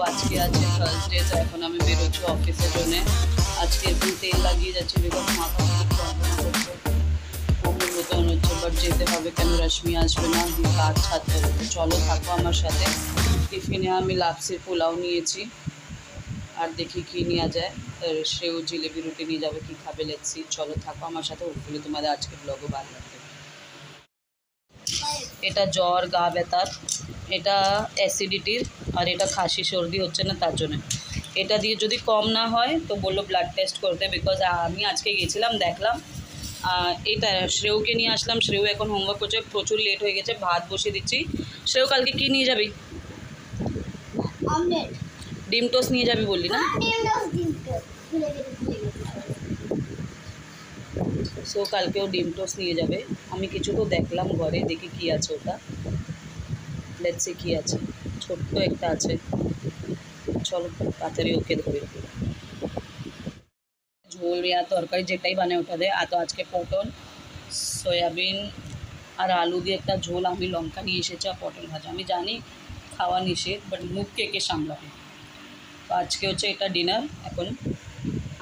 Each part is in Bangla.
আজকে আছে থার্সডে, তো এখন আমি বেরোচ্ছি অফিসের জন্য। আজকে একটু তেল লাগিয়ে যাচ্ছি বিকজ মাথা খুব যন্ত্রণা করছে, কোমর মতন হচ্ছে, বাট যেতে হবে কেন, রশ্মি আসবে না, কাজ ছাড়তে হবে। তো চলো থাকো আমার সাথে। টিফিনে আমি লাপসির পোলাও নিয়েছি, আর দেখি কী নেওয়া যায়। সেও জিলেবি রুটি নিয়ে যাবে, কী খাবে লেটসি। চলো থাকো আমার সাথে, হোপফুলি তোমাদের আজকের ব্লগও ভালো লাগবে। এটা জ্বর গা ব্যথার, এটা অ্যাসিডিটির, আর এটা খাসি সর্দি হচ্ছে না তার জন্য। এটা দিয়ে যদি কম না হয় তো বললো ব্লাড টেস্ট করতে, বিকজ আমি আজকে গেছিলাম দেখলাম। এটা শ্রেয়কে নিয়ে আসলাম, শ্রেয় এখন হোমওয়ার্ক করছে, প্রচুর লেট হয়ে গেছে, ভাত বসিয়ে দিচ্ছি। শ্রেয় কালকে কী নিয়ে যাবি? ডিম টোস্ট নিয়ে যাবি বললি না? সো কালকেও ডিম টোস্ট নিয়ে যাবে। আমি কিছু তো দেখলাম ঘরে, দেখি কী আছে ওটা, লেটস সি কী আছে। ছোট্ট একটা আছে, চলো তাড়াতাড়ি ওকে ধরে। ঝোল या তরকারি যেটাই বানায় ওটা দেয়। তো আজকে পটল, সয়াবিন আর আলু দিয়ে একটা ঝোল, আমি লঙ্কা নিয়ে এসেছি, আর পটল ভাজা। আমি জানি খাওয়া নিষেধ, বাট মুখ কে সামলাবে। তো আজকে হচ্ছে এটা ডিনার। এখন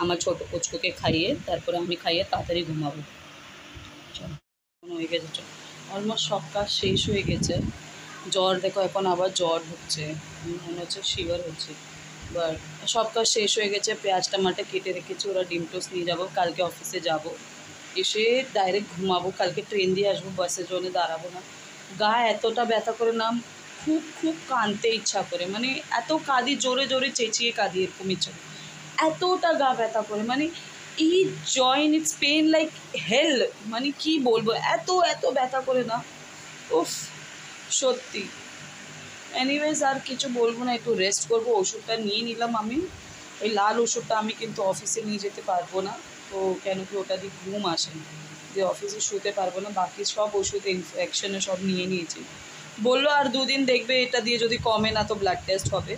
আমার ছোটো পুচকুকে খাইয়ে তারপরে আমি খাইয়ে তাড়াতাড়ি ঘুমাবো। চলো হয়ে গেছে, চলো অলমোস্ট সব কাজ শেষ হয়ে গেছে। জ্বর দেখো, এখন আবার জ্বর হচ্ছে, মনে হচ্ছে শিওর হচ্ছে। এবার সব কাজ শেষ হয়ে গেছে, পেঁয়াজ টমাটো কেটে রেখেছি, ওরা ডিম টোস্ট নিয়ে যাবো, কালকে অফিসে যাব, এসে ডাইরেক্ট ঘুমাবো। কালকে ট্রেন দিয়ে আসবো, বাসের জন্য দাঁড়াবো না। গা এতটা ব্যথা করে না, খুব খুব কাঁদতে ইচ্ছা করে, মানে এত কাঁদি, জোরে জোরে চেঁচিয়ে কাঁদি, এরকম ইচ্ছা করে, এতটা গা ব্যথা করে, মানে এই joint it's pain like hell, মানে কি বলবো, এত এত ব্যথা করে না, উফ সত্যি। এনিওয়েজ আর কিছু বলবো না, একটু রেস্ট করবো। ওষুধটা নিয়ে নিলাম আমি, ওই লাল ওষুধটা আমি কিন্তু অফিসে নিয়ে যেতে পারবো না, তো কেন কি ওটা দিয়ে ঘুম আসে না, দিয়ে অফিসে শুতে পারবো না। বাকি সব ওষুধ ইনফেকশনে সব নিয়ে নিয়েছি। বললো আর 2 দিন দেখবে, এটা দিয়ে যদি কমে না তো ব্লাড টেস্ট হবে।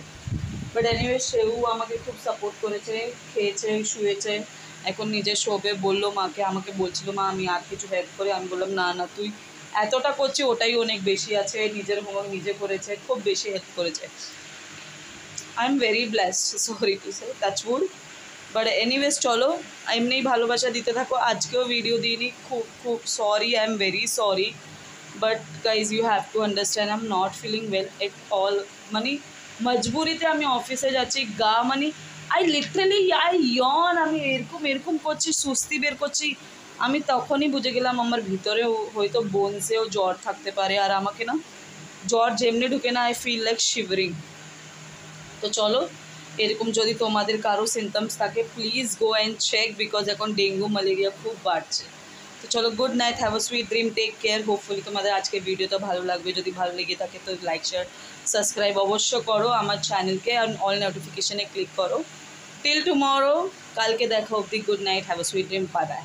বাট এনিওয়েজ সেও আমাকে খুব সাপোর্ট করেছে, খেয়েছে, শুয়েছে, এখন নিজে শোবে। বললো মাকে, আমাকে বলছিল মা আমি আর কিছু হেল্প করি, আমি বললাম না না, তুই এতটা করছি ওটাই অনেক বেশি আছে, নিজের হোমওয়ার্ক নিজে করেছে, খুব বেশি হেল্প করেছে। I am very blessed, sorry to say, touch wood. But anyways চলো, এমনিই ভালোবাসা দিতে থাকো। আজকেও ভিডিও দিইনি, খুব খুব sorry, I am very sorry. But guys you have to understand, I am not feeling well at all. মানে মজবুরিতে আমি অফিসে যাচ্ছি, গা মানে আই লিটারালি আই ইয়ন, আমি এরকম এরকম করছি, সুস্তি বের করছি। আমি তখনই বুঝে গেলাম আমার ভিতরেও হয়তো বোনসেও জ্বর থাকতে পারে, আর আমাকে না জ্বর যেমনি ঢুকে না, আই ফিল লাইক শিভারিং। তো চলো, এরকম যদি তোমাদের কারো সিমটমস থাকে please go and check, because এখন ডেঙ্গু ম্যালেরিয়া খুব বাড়ছে। তো চলো, good night, have a sweet dream, take care. Hopefully তোমাদের আজকের ভিডিওটা ভালো লাগবে। যদি ভালো লেগে থাকে তো লাইক শেয়ার সাবস্ক্রাইব অবশ্য করো আমার চ্যানেলকে, আর অল নোটিফিকেশানে ক্লিক করো। টিল টুমরো, কালকে দেখা অবধি, good night, have a sweet dream, bye bye.